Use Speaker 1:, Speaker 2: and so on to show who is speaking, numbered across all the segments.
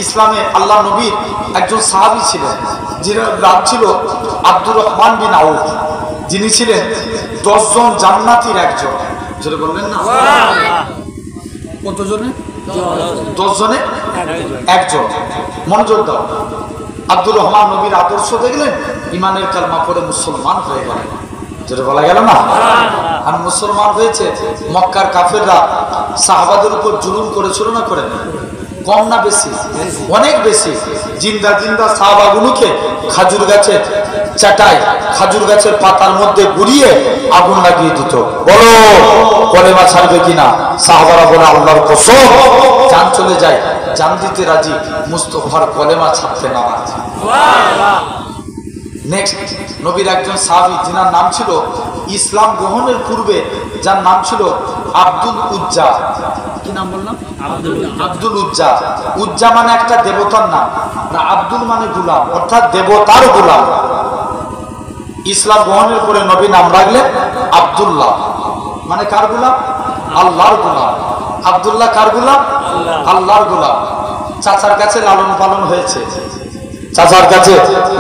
Speaker 1: ইসলামে আল্লাহ নবীর একজন সাহাবী ছিলেন, যিনি নাম ছিল আব্দুর রহমান বিন আউফ, যিনি ছিলেন 10 জন জান্নাতীর একজন। যেটা বললেন না, কতজনে? 10 জনে একজন। মনোযোগ দাও। আব্দুর রহমান নবীর আদর্শ দেখলেন, ইমানের কালমা পড়ে মুসলমান হয়ে গেলেন। যেটা বলা গেল না, আর মুসলমান হয়েছে। মক্কার কাফেররা সাহাবাদের উপর জুলুম করেছিল না করে না? কম না বেশি? অনেক বেশি। জিন্দা জিন্দা সাহাবাগুলোকে খাজুর গাছের চাটায়, খাজুর গাছের পাতার মধ্যে গুড়িয়ে আগুন লাগিয়ে দিত। বলো কলেমা ছাড়বে কিনা? সাহাবারা বলে আল্লাহর কসম, জান চলে যায়, জান দিতে রাজি, মুস্তাফার কলেমা ছাড়তে নারাজ। নেক্সট, নবীর একজন সাহাবী, যিনার নাম ছিল ইসলাম গ্রহণের পূর্বে, যার নাম ছিল আব্দুল উজ্জা। কি নাম বললাম? আব্দুল উজ্জা। উজ্জা মানে একটা দেবতার নাম, না আব্দুল মানে গোলাম, অর্থাৎ দেবতার গোলাম। ইসলাম গ্রহণের পরে নবী নাম রাখলেন আব্দুল্লাহ, মানে কার গোলাম? আল্লাহর গোলাম। আব্দুল্লাহ কার গোলাম? আল্লাহর গোলাম। চাচার কাছে লালন পালন হয়েছে, চাচার কাছে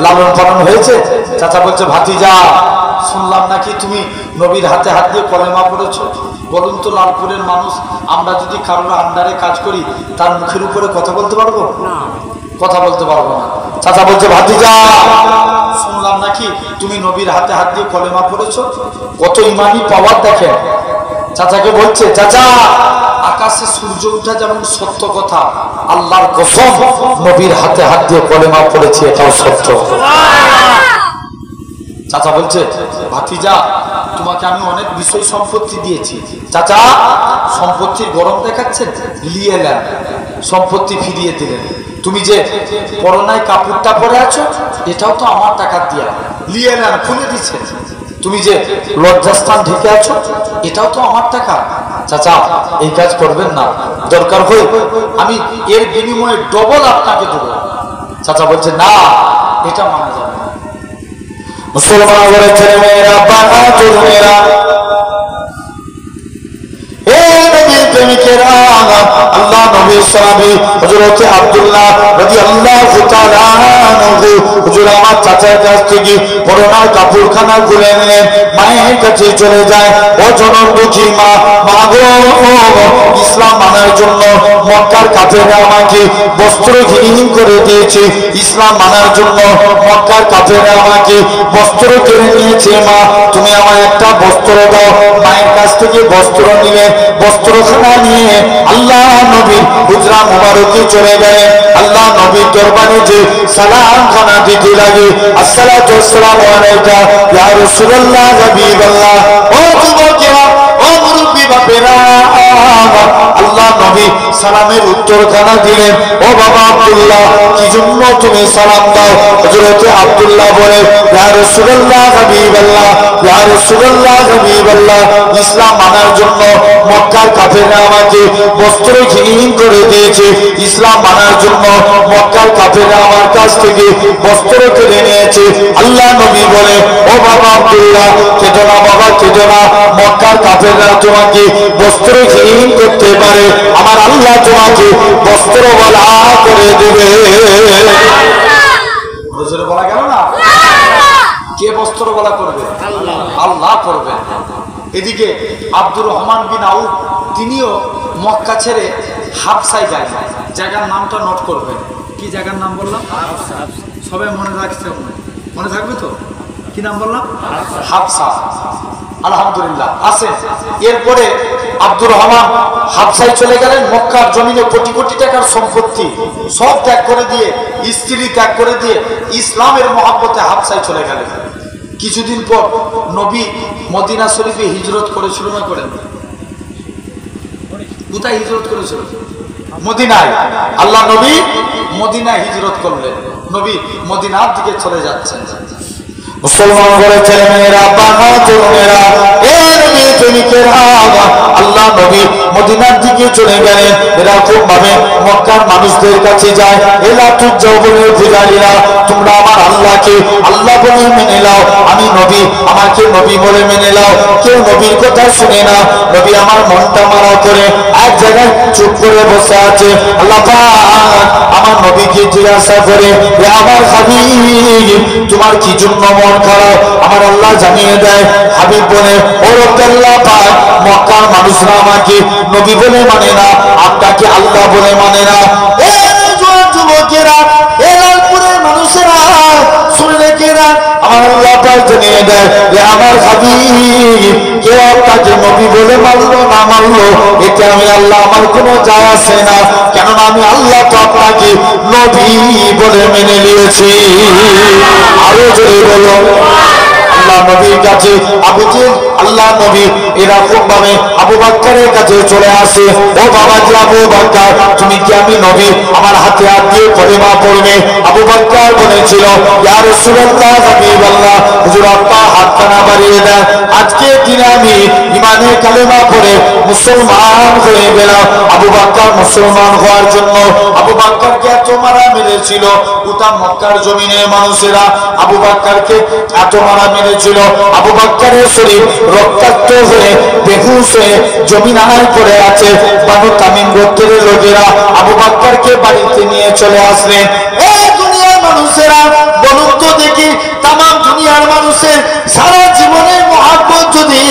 Speaker 1: লালন পালন হয়েছে। চাচা বলছে, ভাতিজা শুনলাম নাকি তুমি নবীর হাতে হাত দিয়ে কলেমা পড়েছো। বলুন তো, লালপুরের মানুষ আমরা যদি কারোর আন্ডারে কাজ করি, তার মুখের উপরে কথা বলতে পারবো? কথা বলতে পারবো না। চাচা বলছে, ভাতিজা শুনলাম নাকি তুমি নবীর হাতে হাত দিয়ে কলেমা পড়েছো। কত ইমানি পাওয়ার দেখেন। চাচাকে বলছে, চাচা আকাশে সূর্য ওঠা যেমন সত্য কথা, আল্লাহর কসম নবীর হাতে হাত দিয়ে কলেমা পড়েছে, এটাও সত্য। চাচা বলছে, ভাতিজা তোমাকে আমি অনেক বিষয় সম্পত্তি দিয়েছি। চাচা সম্পত্তির গরম দেখাচ্ছেন, নিয়ে নেন, সম্পত্তি ফিরিয়ে দিলেন। তুমি যে করোনায় কাপড়টা পরে আছো, এটাও তো আমার টাকা দিয়া, নিয়ে নেন, খুলে দিচ্ছেন। তুমি যে লজ্জাস্থান ঢেকে আছো, এটাও তো আমার টাকা। চাচা এই কাজ করবেন না, দরকার হয় আমি এর বিনিময়ে ডবল আপনাকে দেবো। চাচা বলছে, না এটা মানা যাবে না। মুসলমান বলেছেন, মেয়েরা বাহাদুর মেয়েরা, প্রেমিকেরা, আল্লাহ নবীর সাহাবী হযরত আব্দুল্লাহ রাদিয়াল্লাহু তাআলা আনহু হুজুর আমার চাচার কাছ থেকে করোনার কাপড়খানা খুলে নিলেন, মায়ের কাছে চলে যায়। ও জনম দুঃখী মা, মাগো ইসলাম মানার জন্য মক্কার কাফেররা আমাকে বস্ত্রহীন করে দিয়েছে। ইসলাম মানার জন্য মক্কার কাফেররা আমাকে বস্ত্র কেড়ে নিয়েছে। মা তুমি আমায় একটা বস্ত্র দাও। মায়ের কাছ থেকে বস্ত্র নিয়ে বস্ত্রখানা নিয়ে আল্লাহ নবীর হুজরা মুবারকে চলে গেলেন। আল্লাহ নবীর দরবারে যে সালাম খানা দিতে লাগে, আসসালাতু ওয়াসসালামু আলাইকা ইয়া রাসূলুল্লাহ হাবিবাল্লাহ। ও যুবকেরা, ও মুরব্বি বাপেরা, আল্লাহ নবী সালামের উত্তরখানা দিলেন। ও বাবা আব্দুল্লাহ, কি জন্য তুমি সালাম দাও? হযরত আব্দুল্লাহ বলে, ইয়া রাসূলুল্লাহ হাবিবাল্লাহ, ইয়া রাসূলুল্লাহ হাবিবাল্লাহ, ইসলাম মানার জন্য মক্কার কাফেররা আমাকে বস্ত্রহীন করে দিয়েছে। ইসলাম মানার জন্য মক্কার কাফেররা আমার কাছ থেকে বস্ত্র কেড়ে নিয়েছে। আল্লাহ নবী বলে, ও বাবা আব্দুল্লাহ কেঁদো না বাবা, কেঁদো না। মক্কার কাফেররা তোমাকে বস্ত্রহীন করতে পারে, আমার আল্লাহ তোমাকে বস্ত্রওয়ালা করে দেবে। বলা গেল না, কে বস্ত্রওয়ালা করবে? আল্লাহ করবে। এদিকে আব্দুর রহমান বিন আউফ, তিনিও মক্কা ছেড়ে হাবসায় যায়। জায়গার নামটা নোট করবেন। কি জায়গার নাম বললাম? সবাই মনে রাখছে, মনে থাকবে তো? কি নাম বললাম? হাবসা। আলহামদুলিল্লাহ আছে। এরপরে আব্দুর রহমান হাবসায় চলে গেলেন। মক্কার জমিনে কোটি কোটি টাকার সম্পত্তি সব ত্যাগ করে দিয়ে, স্ত্রী ত্যাগ করে দিয়ে ইসলামের মহব্বতে হাবসায় চলে গেলেন। কিছুদিন পর নবী মদিনা শরীফে হিজরত করেছিল না করেন? কোথায় হিজরত করেছিল? মদিনায়। আল্লাহ নবী মদিনায় হিজরত করলেন। নবী মদিনার দিকে চলে যাচ্ছেন। মুসলমান বলেছেন, মেয়েরা বাহাদুর মেয়েরা, এ নবী প্রেমিকেরা, আল্লাহ নবী মদিনার দিকে চলে গেলেন। এরকম ভাবে মক্কার মানুষদের কাছে যায়, এলা তুজাও বলে পূজারীরা, তোমরা আমার আল্লাহকে আল্লাহ বলে মেনে নাও, আমি নবী আমাকে নবী বলে মেনে নাও। কেউ নবীর কথা শুনে না। নবী আমার মনটা মারা করে এক জায়গায় চুপ করে বসে আছে। আল্লাহ পাক আমার জিজ্ঞাসা করে, হে আমার হাবিব তোমার কি জন্য মন খারাপ? আমার আল্লাহ জানিয়ে দেয়। হাবিব বলে, ও আল্লাহ পাক, মক্কার মানুষরা আমাকে নবী বলে মানে না, আপনাকে আল্লাহ বলে মানে না। যুবকেরা, লালপুরের মানুষেরা, সুরেকেরা, আমার আল্লাহ পাক জানিয়ে দেয় যে আমার হাবিব কেউ আপনাকে নবী বলে মানলো না মানলো এতে আমি আল্লাহ আমার কোনো যায় আসে না, কেননা আমি আল্লাহ তো আপনাকে নবী বলে মেনে নিয়েছি। আরো জোরে বলো। আল্লাহ নবীর কাছে আবু জেহেল, আল্লাহ নবী এরকম ভাবে আবু বকরের কাছে চলে আসে, ও বাবাজি আবু বকর, তুমি কি আমি নবী আমার হাতে হাত দিয়ে কলেমা পড়বে? আবু বকর বলেছিল, ইয়া রাসূলুল্লাহ হাবিবাল্লাহ, হুজুর আপনার হাতখানা বাড়িয়ে দেন, আজকে দিনে আমি ইমানের কালেমা পড়ে মুসলমান হয়ে গেলাম। আবু বকর মুসলমান হওয়ার জন্য আবু বকরকে এত মারা মেরেছিল, গোটা মক্কার জমিনের মানুষেরা আবু বকরকে এত মারা মেরেছিল, আবু বকরের শরীর রক্তাক্ত হয়ে বেহুশ হয়ে জমিনায় পড়ে আছে। বানু তামিম গোত্রের লোকেরা আবু বকরকে বাড়িতে নিয়ে চলে আসলেন। এই দুনিয়ার মানুষেরা বলুন তো দেখি, তামাম দুনিয়ার মানুষের সারা জীবনের মহব্বত যদি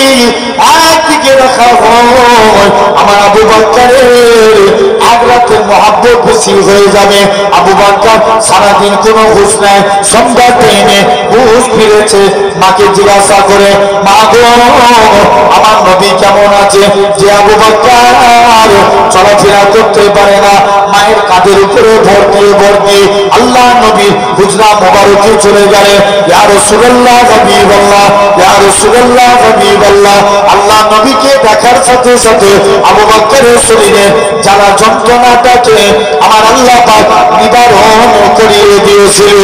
Speaker 1: একদিকে রাখা হয়, আমার আবু বকরের এক রাতের মহব্বত বেশি হয়ে যাবে। আবু বকর সারাদিন কোনো হুঁশ নাই, সন্ধ্যার টাইমে হুঁশ ফিরেছে, মাকে জিজ্ঞাসা করে, মা গো আমার নবী কেমন আছে? যে আবু বকর চলাফেরা করতে পারে না, মায়ের কাঁধের উপরে ভর দিয়ে আল্লাহ নবী হুজরা মোবারকে চলে গেলেন। ইয়া রাসূলুল্লাহ হাবিবাল্লাহ, ইয়া রাসূলুল্লাহ হাবিবাল্লাহ, আল্লাহ নবীকে দেখার সাথে সাথে আবু বকরের শরীরে জ্বালা যন্ত্রণাটাকে আমার আল্লাহ পাক নিবারণ করিয়ে দিয়েছিলেন।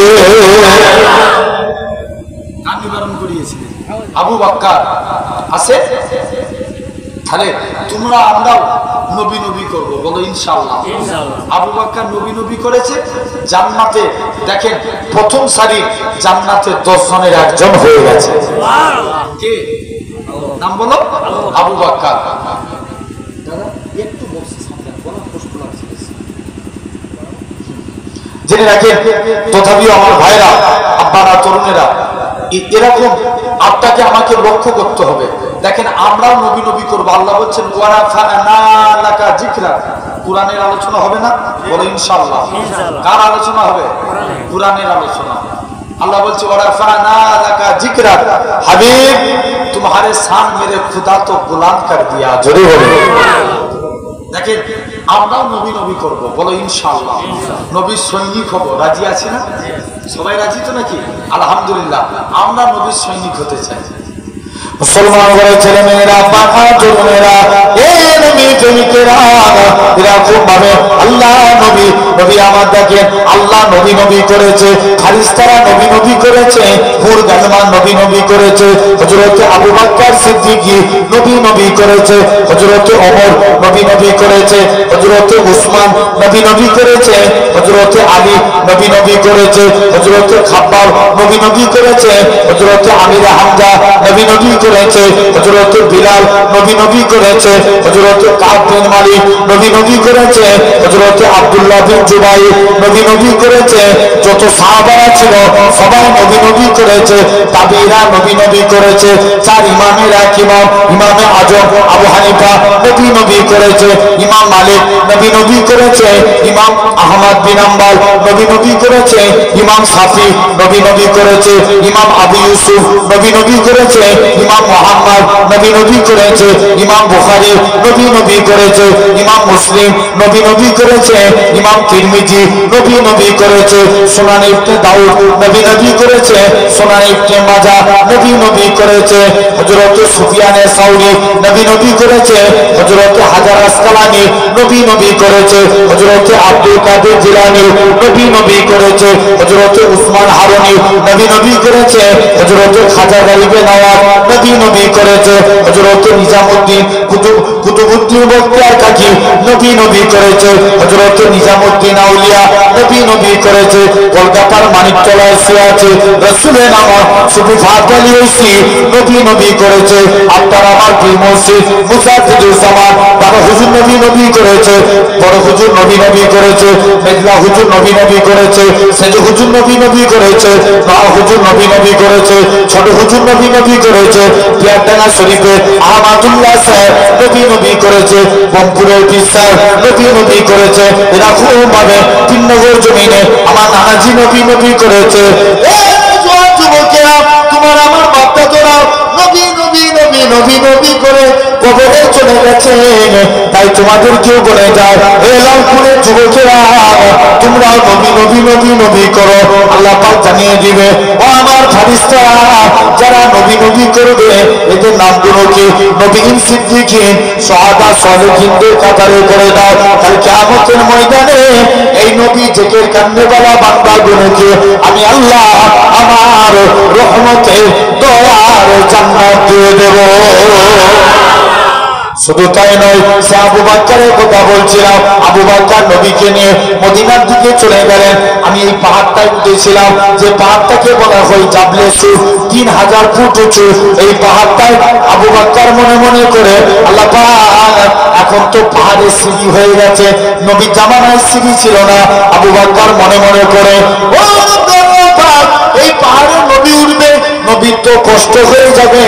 Speaker 1: নিবারণ করিয়েছিলেন আবু বকর আছে। তাহলে তোমরা আমরাও নবী নবী করবো, বলো ইনশাআল্লাহ। আবু বকর নবী নবী করেছে, জান্নাতে দেখেন প্রথম সারি জান্নাতে 10 জনের একজন হয়ে গেছে। কে নাম বলো? আবু বকর। দাদা একটু বসে সামনে বলা কষ্ট লাগছে, জেনে রাখেন। তথাপিও আমার ভাইরা, আব্বারা, তরুণেরা, এরকম আপনাকে আমাকে লক্ষ্য করতে হবে। দেখেন আমরাও নবী নবী করবো। আল্লাহ বলছেন কোরআনের আলোচনা হবে না, বলে ইনশাআল্লাহ। কার আলোচনা হবে? কোরআনের আলোচনা। আল্লাহ বলছে হাবিব तुम्हारे शान मेरे खुदा तो बुलंद कर दिया। জোরে বলে। দেখেন আমরাও নবী নবী করবো, বলো ইনশাআল্লাহ। নবীর সৈনিক হবো, রাজি আছি না? সবাই রাজি তো নাকি? আলহামদুলিল্লাহ, আমরা নবীর সৈনিক হতে চাই। মুসলমান ঘরের ছেলে মেয়েরা, বাবা তরুণেরা, এই নবী প্রেমিকেরা এরকম ভাবে আল্লাহ নবী নবী আমার দেখেন আল্লাহ নবী নবী করেছে, ফারিস্তারা নবী নবী করেছে, হুর গাজমান নবী নবী করেছে, হযরত আবু বকর সিদ্দিকী নবী নবী করেছে, হযরত ওমর নবী নবী করেছে, হযরত উসমান নবী নবী করেছে, হযরত আলী নবী নবী করেছে, হযরত খাব্বাব নবী নবী করেছে, হযরত আমির হামজা নবী নবী করেছে, হযরত বিলাল নবী নবী করেছে, হযরত কাব বিন মালিক নবী নবী করেছে, হযরত আব্দুল্লাহ বিন জুবাইর নবী নবী করেছে, যত সাহাবারা ছিল সবাই নবী নবী করেছে, তাবিঈরা নবী নবী করেছে, চার ইমামের এক ইমাম ইমামে আজম আবু হানিফা নবী নবী করেছে, ইমাম মালিক নবী নবী করেছে, ইমাম আহমদ বিন হাম্বল নবী নবী করেছে, ইমাম শাফি নবী নবী করেছে, ইমাম আবু ইউসুফ নবী নবী করেছে, ইমাম মুহাম্মদ নবী নবী করেছে, ইমাম বুখারী নবী নবী করেছে, ইমাম মুসলিম নবী নবী করেছে, ইমাম তিরমিজি নবী নবী করেছে, সুনান ইবনে দাউদ নবী নবী করেছে, সুনান ইবনে মাজাহ নবী নবী করেছে, হযরত সুফিয়ানে সাউরি নবী নবী করেছে, হযরত হাজার আসকালানি নবী নবী করেছে, হযরত আব্দুল কাদের জিলানী নবী নবী করেছে, হযরত উসমান হারুনি নবী নবী করেছে, হযরত খাজা গরিবে নওয়াজ নবী নবী করেছে, হযরত নিজামউদ্দিন কুতুবউদ্দিন বখতিয়ার কাকি নবী নবী করেছে, হযরত নিজামউদ্দিন আউলিয়া নবী নবী করেছে, কলকাতার মানিকতলায় শুয়ে আছে রাসূলের নাম সুফি ফাদলি ওসি নবী নবী করেছে, আপনার আমার পীর মুর্শিদ মুসাদ্দিদুজ জামান বড় হুজুর নবী নবী করেছে, বড় হুজুর নবী নবী করেছে, মেজলা হুজুর নবী নবী করেছে, সেজ হুজুর নবী নবী করেছে, নওয়াব হুজুর নবী নবী করেছে, ছোট হুজুর নবী নবী করেছে, পিয়ারডাঙ্গা শরীফে আহমদুল্লাহ সাহেব নবী নবী করেছে, বমপুরের পীর সাহেব নবী নবী করেছে, এরকম ভাবে তিননগর জমিনে আমার নানাজি নবী নবী করেছে। যুবকেরা, তোমার আমার বাপটা তোরা নবী নবী নবী নবী নবী করে কবরে চলে গেছে, তাই তোমাদেরকেও বলে যায় হে লালপুরের যুবকেরা, তোমরা নবী নবী নবী নবী করো। আল্লাহ পাক জানিয়ে দিবে ও আমার ফারিস্তারা, যারা নবী নবী করবে এদের নামগুলোকে নবীন সিদ্দিকিন শাহাদা সালেহিনদের কাতারে করে দাও। কাল কিয়ামতের ময়দানে এই নবী জেকের কান্দেওয়ালা বান্দাগুলোকে আমি আল্লাহ আমার রহমতে দয়ার জান্নাত দিয়ে দেব। শুধু তাই নয়, সে আবু বকরের কথা বলছিলাম, আবু বকর নবীকে নিয়ে মদিনার দিকে চলে গেলেন। আমি এই পাহাড়টায় উঠেছিলাম, যে পাহাড়টাকে বলা হয় জাবলে সুর, 3000 ফুট উঁচু। এই পাহাড়টায় আবু বকর মনে মনে করে আল্লাহ পাক, এখন তো পাহাড়ের সিঁড়ি হয়ে গেছে, নবীর জামানায় সিঁড়ি ছিল না। আবু বকর মনে মনে করে ও এই পাহাড়ে নবী উঠবে, নবীর তো কষ্ট হয়ে যাবে।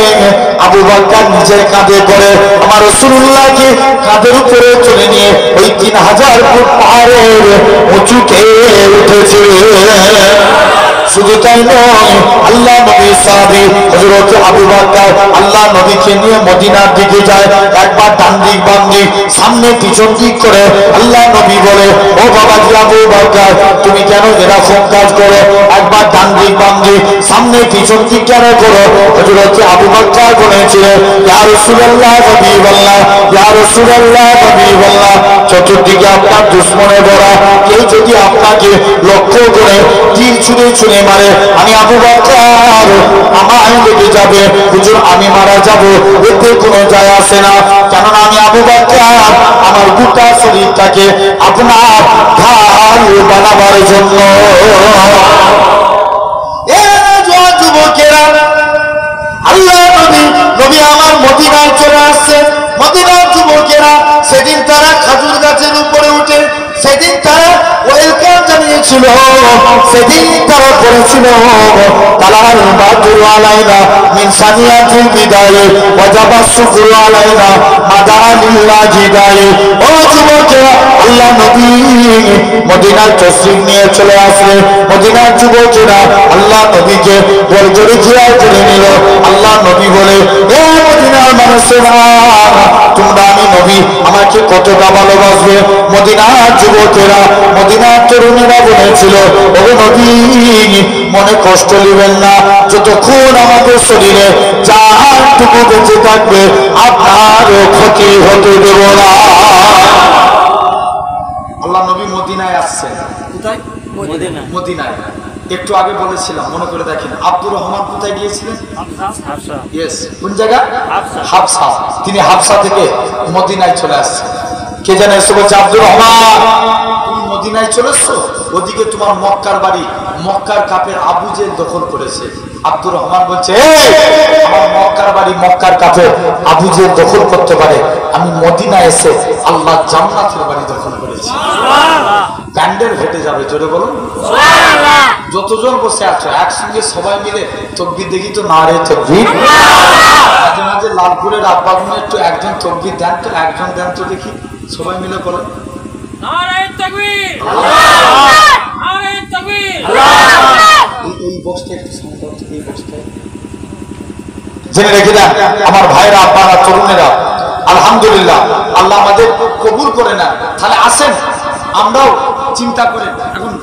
Speaker 1: আবু বকর নিজের কাঁধে করে আমার রাসূলুল্লাহকে কাঁধের উপরে চলে নিয়ে ওই 3000 ফুট পাহাড়ের উঁচুতে উঠেছে। শুধু তাই নয়, আল্লাহ নবী সাহাবী হযরত আবু বকর আল্লাহ নবীকে নিয়ে মদিনার দিকে যায়। একবার ডান দিক বাম দিক সামনে পিছন দিক করে আল্লাহ নবী বলে ও বাবাজি আবু বকর, তুমি কেন এরকম কাজ করো? একবার ডান দিক বাম দিক সামনে পিছন দিক কেন করো? হযরত আবু বকর বলেছিলেন ইয়া রাসূলুল্লাহ হাবিবাল্লাহ, ইয়া রাসূলুল্লাহ হাবিবাল্লাহ, চতুর্দিকে আপনার দুশমনে ভরা, কেউ যদি আপনাকে লক্ষ্য করে তীর ছুঁড়ে ছুঁড়ে মারে, আমি আবু বকর আমায় লেগে যাবে, হুজুর আমি মারা যাব, এতে কোনো যায় আসে না। কেননা আমি আবু বকর আমার গোটা শরীরটাকে আপনার ঢাল বানাবার জন্য। যুবকেরা, আল্লাহ নবী আমার মদিনায় চলে আসছে। মদিনার যুবকেরা সেদিন তারা খাজুর গাছের উপরে উঠে সেদিন তারা ওয়েলকাম জানিয়েছিল, সেদিন তারা করেছিল তালার বাদুর আলাইনা মিন সানিয়াতিল বিদায়ে ওয়াজাবা শুকরু আলাইনা মাদানিল্লাহ জিদায়ে। ও যুবকেরা, আল্লাহ নবী মদিনার তশরিফ নিয়ে চলে আসলে মদিনার যুবকেরা আল্লাহ নবীকে বলজোরে জিয়ারত করে নিল। আল্লাহ নবী বলে ও মদিনার মানুষেরা, তোমরা আমি নবী আমাকে কতটা ভালোবাসবে? মদিনার যুবকেরা মদিনার তরুণীরা বলেছিল ও নবী মনে কষ্ট নেবেন না, যতক্ষণ আমাদের শরীরে যাটুকু বেঁচে থাকবে আপনার ক্ষতি হতে দেব না। আল্লাহ নবী মদিনায় আসছেন। কোথায়? মদিনায়। একটু আগে বলেছিলাম, মনে করে দেখেন আব্দুর রহমান কোথায় গিয়েছিলেন? কোন জায়গা? হাবসা। তিনি হাবসা থেকে মদিনায় চলে আসছেন। কে জানে এসে বলছে আব্দুর রহমান তুমি মদিনায় চলে এসছো, ওদিকে তোমার মক্কার বাড়ি, মক্কার কাপের আবু জেহেল দখল করেছে। আব্দুর রহমান বলছে আমার মক্কার বাড়ি মক্কার কাপের আবু জেহেল দখল করতে পারে, আমি মদিনায় এসে আল্লাহ জান্নাতের বাড়ি দখল করেছি। প্যান্ডেল ফেটে যাবে, জোরে বলুন সুবহানাল্লাহ। যতজন বসে আছো একসঙ্গে সবাই মিলে তাকবীর দেখি তো, নারে তাকবীর। মাঝে মাঝে লালপুরের আব্বাগুলো একটু একজন তাকবীর দেন তো, একজন দেন তো দেখি, সবাই মিলে বলেন নারে তাকবীর আল্লাহু নারে তাকবীর আল্লাহু। এই বক্সটা একটু শান্ত হচ্ছে, এই বক্সটা জেনে রেখে দেন আমার ভাইরা আব্বারা তরুণেরা। আলহামদুলিল্লাহ, আল্লাহ আমাদের কবুল করে না। তাহলে আসেন আমরাও চিন্তা করেন। এখন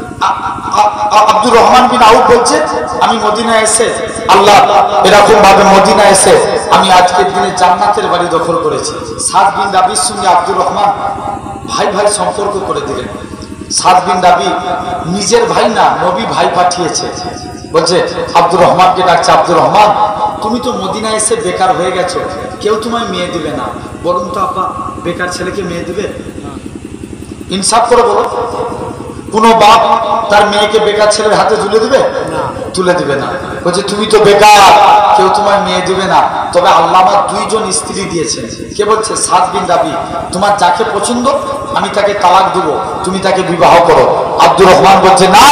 Speaker 1: আব্দুর রহমান বিন আউফ বলছে আমি মদিনায় এসে আল্লাহ এরকম ভাবে মদিনায় এসে আমি আজকের দিনে জান্নাতের বাড়ি দখল করেছি। সাদ বিন রাবির সঙ্গে আব্দুর রহমান ভাই ভাই সম্পর্ক করে দিলেন। সাদ বিন রাবি নিজের ভাই না, নবী ভাই পাঠিয়েছে। বলছে আব্দুর রহমানকে ডাকছে, আব্দুর রহমান তুমি তো মদিনায় এসে বেকার হয়ে গেছো, কেউ তোমায় মেয়ে দিবে না, বলুন তো আপা বেকার ছেলেকে মেয়ে দিবে? ইনসাফ করে বলো, কোন বাপ তার মেয়েকে বেকার ছেলের হাতে তুলে দিবে? তুলে দিবে না। বলছে তুমি তো বেকার, কেউ তোমার মেয়ে দিবে না, তবে আল্লাহ আমার 2 জন স্ত্রী দিয়েছেন। কে বলছে? সাদ বিন রাবি। তোমার যাকে পছন্দ আমি তাকে তালাক দিব, তুমি তাকে বিবাহ করো। আব্দুর রহমান বলছে না,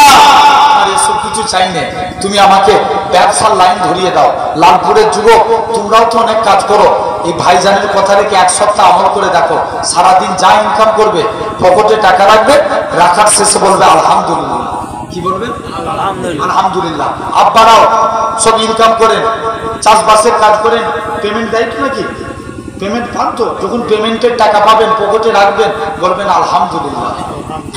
Speaker 1: আমার এসব কিছু চাই না, তুমি আমাকে ব্যবসার লাইন ধরিয়ে দাও। লালপুরের যুবক তোমরাও তো অনেক কাজ করো, এই ভাইজানের কথা রেখে 1 সপ্তাহ আমল করে দেখো, সারাদিন যা ইনকাম করবে পকেটে টাকা রাখবে, রাখার শেষে বলবে আলহামদুলিল্লাহ। কি বলবেন? আলহামদুলিল্লাহ। আব্বারাও সব ইনকাম করেন, চাষবাসের কাজ করেন, পেমেন্ট দেয় তো নাকি? পেমেন্ট পান তো, যখন পেমেন্টের টাকা পাবেন পকেটে রাখবেন, বলবেন আলহামদুলিল্লাহ।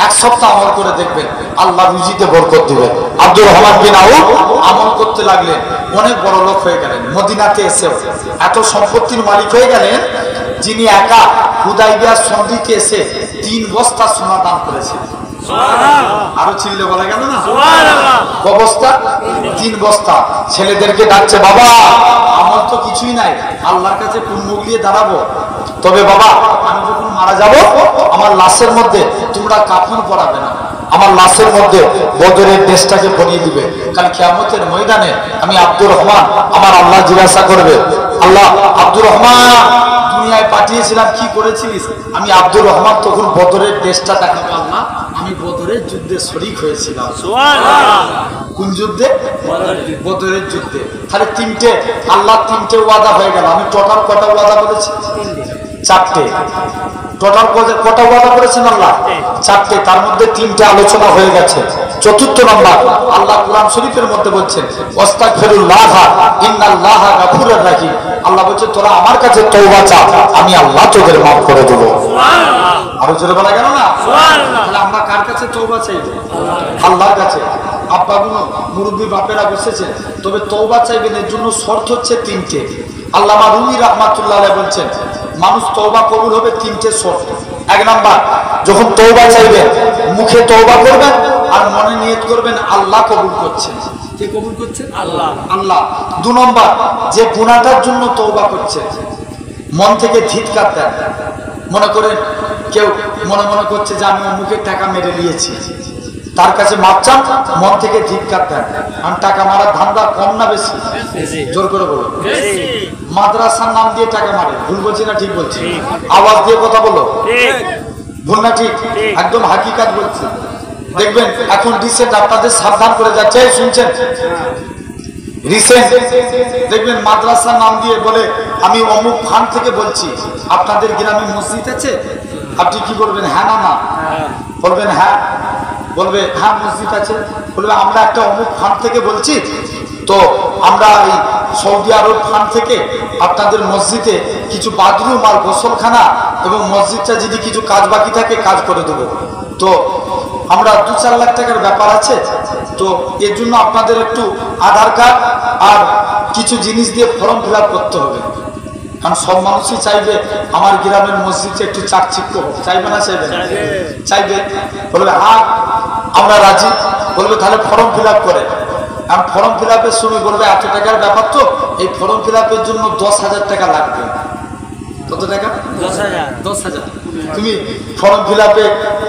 Speaker 1: 1 সপ্তাহ আমল করে দেখবেন, আল্লাহ রুজিতে বরকত দিবেন। আব্দুর রহমান বিন আউফ আমল করতে লাগলেন, অনেক বড় লোক হয়ে গেলেন। মদিনাতে এসে এত সম্পত্তির মালিক হয়ে গেলেন, যিনি একা হুদাইবিয়া সন্ধিতে এসে 3 বস্তা সোনা দান করেছেন। আরো চিল্লে বলা গেল না? বস্তা? 3 বস্তা। ছেলেদেরকে ডাকছে, বাবা আমল তো কিছুই নাই, আল্লাহর কাছে কোন মুখ দিয়ে দাঁড়াবো? তবে বাবা আমি যখন মারা যাব, আমার লাশের মধ্যে তোমরা কাফন পরাবে না, আমার লাশের মধ্যে বদরের দেশটাকে পরিয়ে দিবে। কাল কিয়ামতের ময়দানে আমি আব্দুর রহমান, আমার আল্লাহ জিজ্ঞাসা করবে, আল্লাহ আব্দুর রহমান দুনিয়ায় পাঠিয়েছিলাম, কি করেছিলিস? আমি আব্দুর রহমান তখন বদরের দেশটা দেখাবো, আল্লাহ আমি বদরের যুদ্ধে শরীক হয়েছিলাম। কোন যুদ্ধে? বদরের যুদ্ধে। তাহলে 3টে, আল্লাহ 3টে ওয়াদা হয়ে গেল। আমি টোটাল কটা ওয়াদা বলেছি? 4টে। টোটাল কটা ওয়াদা করেছেন আল্লাহ? 4টে। তার মধ্যে 3টে আলোচনা হয়ে গেছে। 4র্থ নম্বর আল্লাহ কুরআন শরীফের মধ্যে বলছেন, ওয়াস্তাগফিরুল্লাহ ইন্নাল্লাহা গাফুরুর রাহিম। আল্লাহ বলছে তোরা আমার কাছে তওবা চা, আমি আল্লাহ তোদের মাফ করে দেব। সুবহানাল্লাহ। আরো জোরে বলা গেল না? সুবহানাল্লাহ। তাহলে আমরা কার কাছে তওবা চাইব? আল্লাহর কাছে। আব্বাগুলো মুরব্বী বাপেরা বসেছেন, তবে তওবা চাইবেন, এর জন্য শর্ত হচ্ছে 3টে। আল্লামা রুমি রাহমাতুল্লাহ আলাইহি বলছেন, মানুষ তওবা কবুল হবে 3টে শর্ত। 1 নাম্বার, যখন তওবা চাইবেন মুখে তওবা করবেন আর মনে নিয়ত করবেন আল্লাহ কবুল করছেন। কে কবুল করছেন? আল্লাহ। আল্লাহ। 2 নাম্বার, যে গুনাহটার জন্য তওবা করছে মন থেকে ধিক্কার দেন। মনে করেন কেউ মনে মনে করছে যে আমি অমুকের টাকা মেরে নিয়েছি, তার কাছে মাপ চান, মন থেকে ধিক্কার দেন। আর টাকা মারার ধান্দা কম না বেশি? জোর করে বলো। মাদ্রাসার নাম দিয়ে টাকা মারে, ভুল বলছি না ঠিক বলছি? আওয়াজ দিয়ে কথা বলো, ভুল না ঠিক? একদম হাকিকাত বলছি। দেখবেন এখন রিসেন্ট আপনাদের সাবধান করে যাচ্ছে, শুনছেন? রিসেন্ট দেখবেন মাদ্রাসার নাম দিয়ে বলে আমি অমুক ফান্ড থেকে বলছি। আপনাদের গ্রামে মসজিদ আছে? আপনি কি বলবেন? হ্যাঁ না না? বলবেন হ্যাঁ। বলবে হ্যাঁ মসজিদ আছে। বলবে আমরা একটা অমুক ফান্ড থেকে বলছি, তো আমরা এই সৌদি আরব ফান্ড থেকে আপনাদের মসজিদে কিছু বাথরুম আর গোসলখানা এবং মসজিদটা যদি কিছু কাজ বাকি থাকে কাজ করে দেবো। তো আমরা 2-4 লাখ টাকার ব্যাপার আছে, তো এর জন্য আপনাদের একটু আধার কার্ড আর কিছু জিনিস দিয়ে ফর্ম ফিল আপ করতে হবে। কারণ সব মানুষই চাইবে আমার গ্রামের মসজিদে একটু চাকচিক্য হোক, চাইবে না? চাইবে না? চাইবে। বলবে হ্যাঁ আমরা রাজি। বলবে তাহলে ফর্ম ফিল আপ করে। আর ফর্ম ফিল আপের সময় বলবে এত টাকার ব্যাপার, তো এই ফর্ম ফিল আপের জন্য 10,000 টাকা লাগবে। কত টাকা? 10,000। 10,000 তুমি ফর্ম ফিল আপে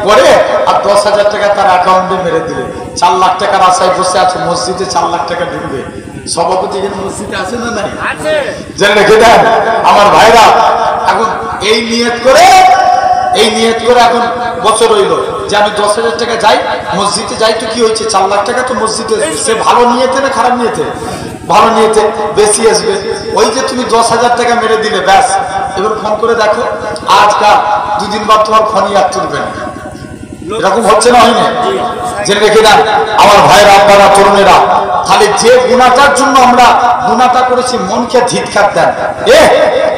Speaker 1: করে আর 10,000 টাকা তার অ্যাকাউন্টে মেরে দিলে। 4 লাখ টাকার আশায় বসে আছে, মসজিদে 4 লাখ টাকা ঢুকবে। সভাপতি এখানে মসজিদে আছে না নাই? জেনে রেখে দেন আমার ভাইরা। এখন এই নিয়ত করে এখন বছর হইল যে আমি 10,000 টাকা যাই মসজিদে, যাই তো কি হয়েছে? 4 লাখ টাকা তো মসজিদে। সে ভালো নিয়েতে না খারাপ নিয়েতে? ভালো নিয়েতে, বেশি আসবে। ওই যে তুমি 10,000 টাকা মেরে দিলে, ব্যাস। এবার ফোন করে দেখো, আজকাল 2 দিন বাদ তোমার ফোনই আর তুলবে না। এরকম হচ্ছে না? হয়নি? জেনে রেখে দেন আমার ভাইরা, আপনারা, তরুণেরা। তাহলে যে গুনাহটার জন্য আমরা গুনাহটা করেছি মনকে ধিক্কার দেন,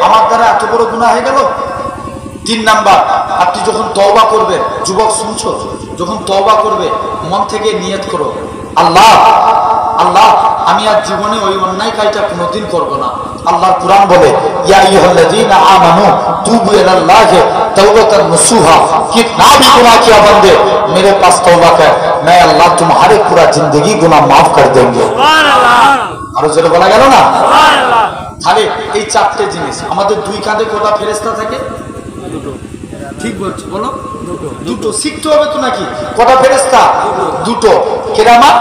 Speaker 1: আমার দ্বারা এত বড় গুনাহ হয়ে গেল। 3 নাম্বার, আপনি যখন তওবা করবেন, যুবক শুনছো, যখন তওবা করবে মন থেকে নিয়ত করো, আল্লাহ আল্লাহ আমি আর জীবনে ওই অন্যায় কাজটা কোনোদিন করব না। আল্লাহর কুরআন বলে ইয়া আইয়ুহাল্লাযীনা আমানু তুবু ইলাল্লাহি তাওবাতান নসুহা, कितना भी गुनाह किया बंदे मेरे पास तौबा कर, मैं अल्लाह तुम्हारे पूरा जिंदगी गुनाह माफ कर देंगे। सुभान अल्लाह। আরো জোরে বলা গেল না? সুবহান আল্লাহ। তাহলে এই 4টে জিনিস। আমাদের 2 কাঁধে কটা ফেরেশতা থাকে? 2। ঠিক বলছো, বলো। 2 শিখতে হবে তো নাকি? কটা ফেরেশতা? 2। কিরামান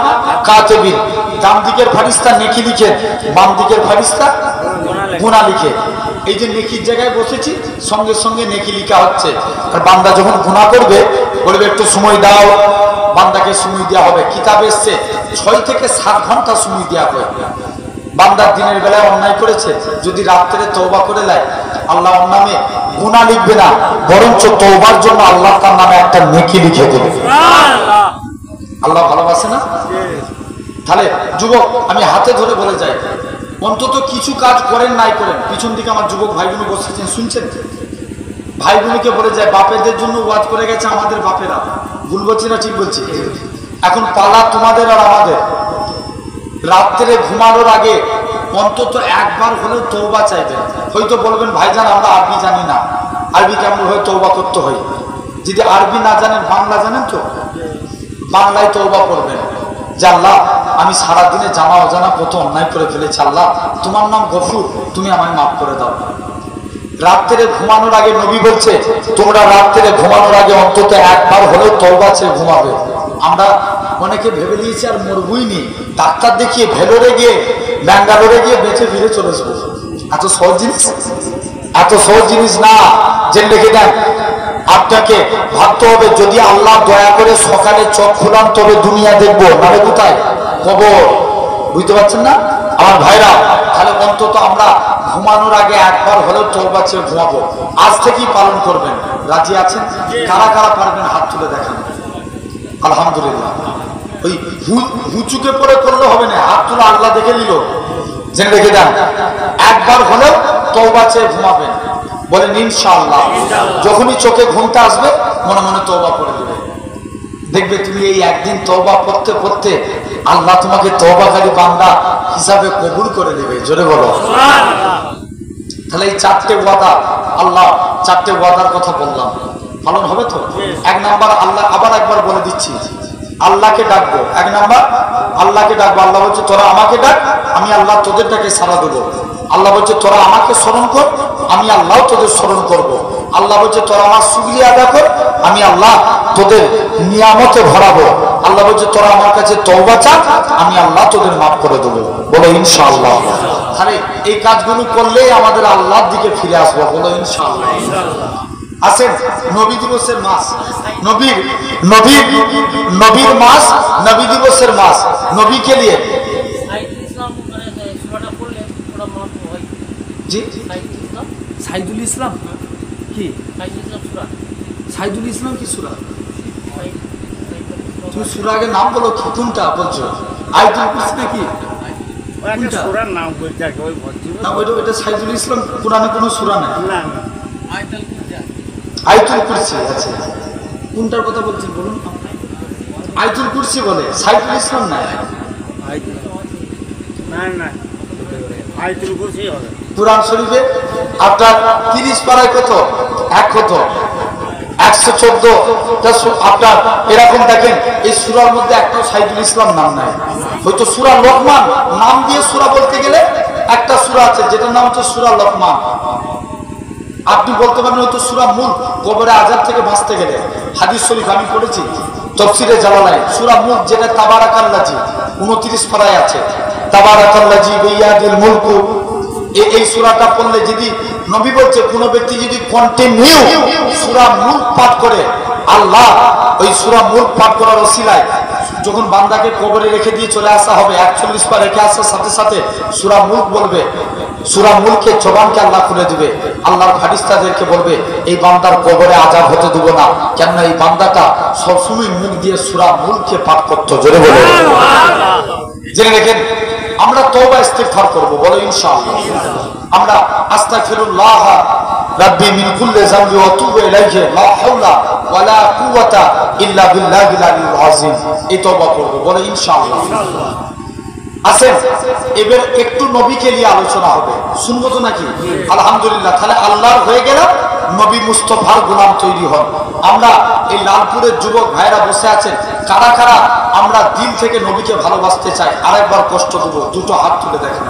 Speaker 1: কাতিবিন, ডান দিকের ফারিস্তা নেকি লিখে, বাম দিকের ফারিস্তা গুনাহ লিখে। এই যে নেকির জায়গায় বসেছি, সঙ্গে সঙ্গে নেকি লিখা হচ্ছে। আর বান্দা যখন গুনাহ করবে, বলবে একটু সময় দাও, বান্দাকে সময় দেওয়া হবে। কিতাবে এসছে 6 থেকে 7 ঘন্টা সময় দেওয়া হয়। বান্দার দিনের বেলায় অন্যায় করেছে, যদি রাত্রে তওবা করে নেয়, আল্লাহ ওর নামে গুনাহ লিখবে না, বরঞ্চ তওবার জন্য আল্লাহ তার নামে একটা নেকি লিখে দেবে। আল্লাহ ভালোবাসে না? তাহলে যুবক, আমি হাতে ধরে বলে যাই, অন্তত কিছু কাজ করেন নাই করেন। পিছন দিকে আমার যুবক ভাইগুলো বসেছেন, শুনছেন? ভাইগুলোকে বলে যায়, বাপেদের জন্য ওয়াজ করে গেছে আমাদের বাপেরা। ভুল বলছি না ঠিক বলছি? এখন পালা তোমাদের আর আমাদের। রাত্রে ঘুমানোর আগে অন্তত একবার হলেও তওবা চাইবেন। হয়তো বলবেন ভাইজান আমরা আরবি জানি না, আরবি কেমন হয় তওবা করতে হয়? যদি আরবি না জানেন, বাংলা জানেন তো, বাংলায় তওবা করবেন যে আল্লাহ আমি সারাদিনে জানা অজানা কত অন্যায় করে ফেলেছি, আল্লাহ তোমার নাম গফুর, তুমি আমায় মাফ করে দাও। রাত্রে ঘুমানোর আগে নবী বলছে তোমরা রাত্রে ঘুমানোর আগে অন্তত একবার হলেও তওবা চেয়ে ঘুমাবে। আমরা অনেকে ভেবে নিয়েছি আর মরবই নি, ডাক্তার দেখিয়ে ভেলোরে গিয়ে ব্যাঙ্গালোরে গিয়ে বেঁচে ফিরে চলে আসবো। এত সহজ জিনিস, এত সহজ জিনিস না। জেনে রেখে দেন, আপনাকে ভাবতে হবে যদি আল্লাহ দয়া করে সকালে চোখ খুলান তবে দুনিয়া দেখবো, নাহলে কোথায়? কবর। বুঝতে পারছেন না আমার ভাইরা? তাহলে অন্তত আমরা ঘুমানোর আগে একবার হলেও তওবা চেয়ে ঘুমাবো। আজ থেকেই পালন করবেন। রাজি আছেন? কারা কারা পারবেন হাত তুলে দেখান। আলহামদুলিল্লাহ। ওই হুচুকে পরে করলে হবে না, হাত তুলে আল্লাহ দেখে নিল। জেনে রেখে দেন, একবার হলেও তওবা চেয়ে ঘুমাবেন। বলেন ইনশাআল্লাহ। যখনই চোখে ঘুমটা আসবে মনে মনে তওবা করে দেবে। দেখবে তুমি এই একদিন তওবা পড়তে পড়তে আল্লাহ তোমাকে তওবাকারী বান্দা হিসাবে কবুল করে নেবে। জোরে বলো সুবহানাল্লাহ। তাহলে এই 4টে ওয়াদা, আল্লাহ 4টে ওয়াদার কথা বললাম, পালন হবে তো? 1 নাম্বার, আল্লাহ আবার একবার বলে দিচ্ছি, আল্লাহকে ডাকবো। 1 নাম্বার, আল্লাহকে ডাকবো। আল্লাহ বলছে তোরা আমাকে ডাক, আমি আল্লাহ তোদের ডাকে সাড়া দেবো। আল্লাহ বলছে তোরা আমাকে স্মরণ কর, আমি আল্লাহ তোদের স্মরণ করব। আল্লাহ বলছে তোরা আমার শুকরিয়া আদা কর, আমি আল্লাহ তোদের নিয়ামতে ভরাবো। আল্লাহ বলছে তোরা আমার কাছে তওবা চা, আমি আল্লাহ তোদের মাফ করে দেবো। বলো ইনশাআল্লাহ। তাহলে এই কাজগুলো করলেই আমাদের আল্লাহর দিকে ফিরে আসবো। বলো ইনশাআল্লাহ। আসেন, নবী দিবসের মাস, নবীর মাস, নবী দিবসের মাস, নবীকে নিয়ে জি সাইদুল ইসলাম কি? সাইদুল ইসলাম কি সূরা? তুমি সূরা আগে নাম বলো, কি কোনটা বলছো? আয়াতুল কুরসি নাকি? কোনটা সূরার নাম বলতে আছে ওই বলছি না, ওইটা সাইদুল ইসলাম কোরআনে কোনো সূরা নাই। না আয়াতুল কুরসি। আচ্ছা, কোনটার কথা বলছেন বলুন? আয়াতুল কুরসি বলে, সাইদুল ইসলাম নাই। না আয়াতুল কুরসি হবে। কুরআন শরীফে আপনার 30 পারায় কত? 1 কত? 114 আপনার এরকম দেখেন। এই সূরার মধ্যে একটাও সাইদুল ইসলাম নাম নাই। হয়তো সূরা লোকমান নাম দিয়ে সূরা বলতে গেলে একটা সূরা আছে যেটার নাম হচ্ছে সূরা লোকমান। আপনি বলতে পারেন হয়তো সূরা মুলক, কবরে আযাব থেকে বাঁচতে গেলে। হাদিস শরীফ আমি পড়েছি তাফসীরে জালালাইন, সূরা মুলক যেটা তাবারাকাল্লাজি 29 পারায় আছে। তাবারাকাল্লাজি বিয়াদিল মুলকু, এই সূরাটা পড়লে যদি নবী বলছে কোন ব্যক্তি যদি কন্টিনিউ সূরা মুলক পাঠ করে, আল্লাহ ওই সূরা মুলক পাঠ করার ওসিলায় যখন বান্দাকে কবরে রেখে দিয়ে চলে আসা হবে, 41 বার রেখে আসার সাথে সাথে সূরা মুলক বলবে, সূরা মুলকের জবানকে আল্লাহ খুলে দিবে। আল্লাহর ফেরেশতাদেরকে বলবে এই বান্দার কবরে আযাব হতে দেব না, কেননা এই বান্দাটা সবসময় মুখ দিয়ে সূরা মুলককে পাঠ করতো। জোরে বলে সুবহানাল্লাহ। জেনে রাখেন, আমরা তওবা ইস্তিগফার করব। বলো ইনশাআল্লাহ। আমরা আস্তাগফিরুল্লাহ রাব্বি মিন কুল্লি যামবি ওয়া আতুবু ইলাইহি লা হাওলা ওয়ালা কুওয়াতা ইল্লা বিল্লাহিল আলিয়্যিল আযীম। এই তওবা করব। বলো ইনশাআল্লাহ। আসেন, এবার একটু নবীকে নিয়ে আলোচনা হবে, শুনবো তো নাকি? আলহামদুলিল্লাহ। তাহলে আল্লাহর হয়ে গেল, নবী মুস্তাফার গোলাম তৈরি হন। আমরা এই লালপুরের যুবক ভাইরা বসে আছেন, কারা কারা আমরা দিল থেকে নবীকে ভালোবাসতে চাই? আরেকবার কষ্ট দেব, 2টো হাত তুলে দেখেন।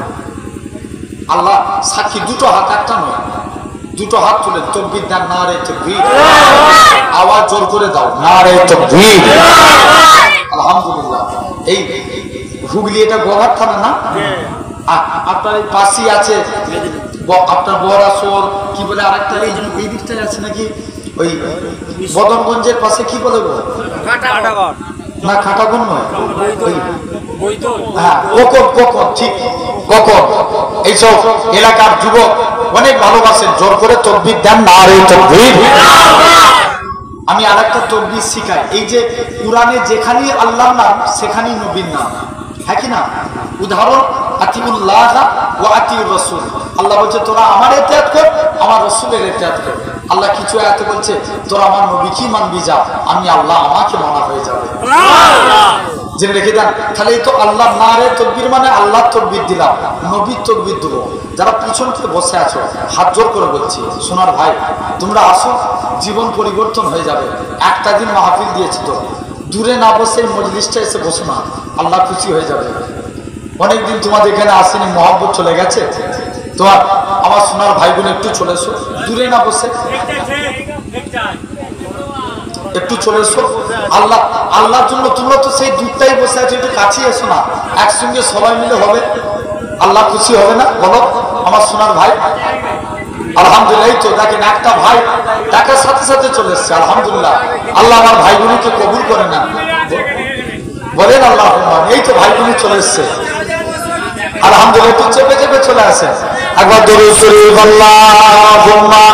Speaker 1: আল্লাহ সাক্ষী, 2টো হাত, একটা নয়, 2টো হাত তুলে তাকবীর দেন। নারে তাকবীর, আওয়াজ জোর করে দাও, নারে তাকবীর। আলহামদুলিল্লাহ। এই হুগলি এটা গোঘাট থানা না? আপনার এই পাশেই আছে আপনার বরাসর কি বলে আরেকটা এই দিকটায় আছে নাকি ওই বদনগঞ্জের পাশে কি বলে গো? না খাটাগঞ্জ নয়, হ্যাঁ কোকর, ঠিক কোকর। এইসব এলাকার যুবক অনেক ভালোবাসেন, জোর করে তকবীর দেন না রে তকবীর। আমি আরেকটা তকবীর শিখাই, এই যে কুরআনে যেখানেই আল্লাহর নাম সেখানেই নবীর নাম, হ্যাঁ কি না? উদাহরণ আতিউল্লাহ ওয়া আতিউর রাসূল, আল্লাহ বলছে তোরা আমার ইত্তেআত কর, আমার রাসূলের ইত্তেআত কর। আল্লাহ কিছু আয়াতে বলছে তোরা আমার নবীকে মানবি যা, আমি আল্লাহ আমাকে মানা হয়ে যাবে। জেনে রেখে দেন, তাহলে এই তো আল্লাহ নারে তকবীর মানে আল্লাহ তকবীর দিলাম, নবীর তকবীর দেবো। যারা পিছন থেকে বসে আছো হাত জোর করে বলছি, সোনার ভাই তোমরা আসো, জীবন পরিবর্তন হয়ে যাবে। একটা দিন মাহফিল দিয়েছি তো, দূরে না বসে মজলিসটা এসে বসো না, আল্লাহ খুশি হয়ে যাবে। অনেকদিন তোমাদের এখানে আসেনি, মহব্বত চলে গেছে তোমার। আমার সোনার ভাই বোন একটু চলে এসো, দূরে না বসে একটু চলে এসো। আল্লাহর জন্য তোমরা তো সেই দূরটাই বসে আছো, একটু কাছে এসো না, একসঙ্গে সবাই মিলে হবে, আল্লাহ খুশি হবে না? বলো আমার সোনার ভাই। আলহামদুলিল্লাহ, তো দেখেন একটা ভাই ডাকার সাথে সাথে চলে এসছে, আলহামদুলিল্লাহ। আল্লাহ আমার ভাই বোনকে কবুল করে না, বলেন আল্লাহ। এই তো ভাই বোন চলে এসছে, আলহামদুলিল্লাহ। তো চেপে চেপে চলে আসে, একবার দরুদ শরীফ আল্লাহুম্মা